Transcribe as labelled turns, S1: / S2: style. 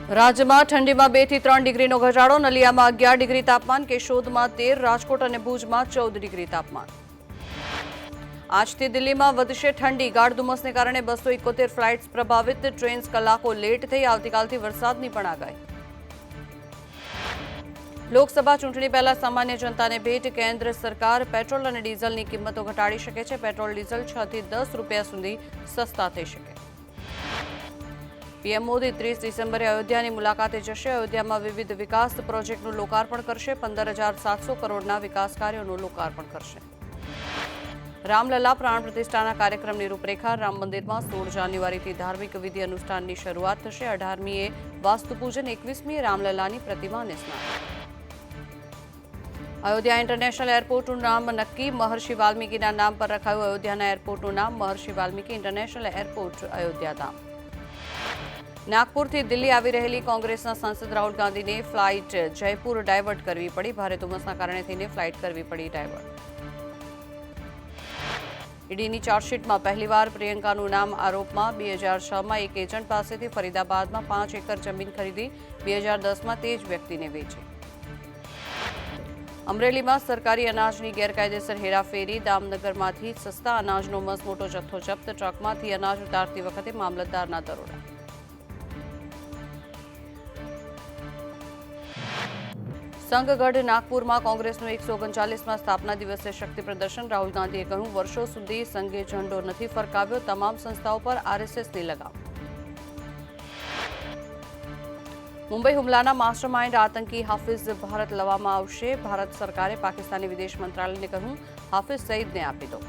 S1: રાજ્યમાં ઠંડીમાં 2 થી 3 ડિગ્રીનો ઘટાડો, નલિયામાં 11 ડિગ્રી તાપમાન, કેશોદમાં 13, રાજકોટ અને ભુજમાં 14 ડિગ્રી તાપમાન. આજથી દિલ્હીમાં વધશે ઠંડી, ગાઢ ધુમ્મસને કારણે 271 ફ્લાઇટ્સ પ્રભાવિત, ટ્રેન્સ કલાકો લેટ થઈ, આવતીકાલથી વરસાદની પણ આગાહી. લોકસભા ચૂંટણી પહેલા સામાન્ય જનતાને ભેટ, કેન્દ્ર સરકાર પેટ્રોલ અને ડીઝલની કિંમતો ઘટાડી શકે છે. પેટ્રોલ ડીઝલ 6 થી 10 રૂપિયા સુધી સસ્તા થઈ શકે. પીએમ મોદી 30 ડિસેમ્બરે અયોધ્યાની મુલાકાતે જશે. અયોધ્યામાં વિવિધ વિકાસ પ્રોજેક્ટનું લોકાર્પણ કરશે. 15,700 કરોડના વિકાસ કાર્યોનું લોકાર્પણ કરશે. રામલલા પ્રાણ પ્રતિષ્ઠાના કાર્યક્રમની રૂપરેખા. રામ મંદિરમાં 16 જાન્યુઆરીથી ધાર્મિક વિધિ અનુષ્ઠાનની શરૂઆત થશે. 18મીએ વાસ્તુપૂજન, 21મીએ રામલલાની પ્રતિમાને સ્નાન. અયોધ્યા ઇન્ટરનેશનલ એરપોર્ટનું નામ નક્કી, મહર્ષિ વાલ્મીકીના નામ પર રખાયું. અયોધ્યાના એરપોર્ટનું નામ મહર્ષિ વાલ્મીકી ઇન્ટરનેશનલ એરપોર્ટ અયોધ્યા ધામ. નાગપુરથી દિલ્હી આવી રહેલી કોંગ્રેસના સાંસદ રાહુલ ગાંધીને ફ્લાઇટ જયપુર ડાયવર્ટ કરવી પડી. ભારે ધુમ્મસના કારણે થઈને ફ્લાઇટ કરવી પડી ડાયવર્ટ. ઈડીની ચાર્જશીટમાં પહેલીવાર પ્રિયંકાનું નામ આરોપમાં. 2006માં એક એજન્ટ પાસેથી ફરીદાબાદમાં 5 એકર જમીન ખરીદી, 2010માં તે જ વ્યક્તિને વેચી. અમરેલીમાં સરકારી અનાજની ગેરકાયદેસર હેરાફેરી. દામનગરમાંથી સસ્તા અનાજનો મસમોટો જથ્થો જપ્ત, ટ્રકમાંથી અનાજ ઉતારતી વખતે મામલતદારના દરોડા. સંઘગઢ નાગપુરમાં કોંગ્રેસનું 139માં સ્થાપના દિવસે શક્તિ પ્રદર્શન. રાહુલ ગાંધીએ કહ્યું, વર્ષો સુધી સંઘે ઝંડો નથી ફરકાવ્યો, તમામ સંસ્થાઓ પર આરએસએસની લગામ. મુંબઈ હુમલાના માસ્ટરમાઇન્ડ આતંકી હાફિઝ ભારત લાવવામાં આવશે. ભારત સરકારે પાકિસ્તાની વિદેશ મંત્રાલયને કહ્યું, હાફિઝ સઈદને આપી દો.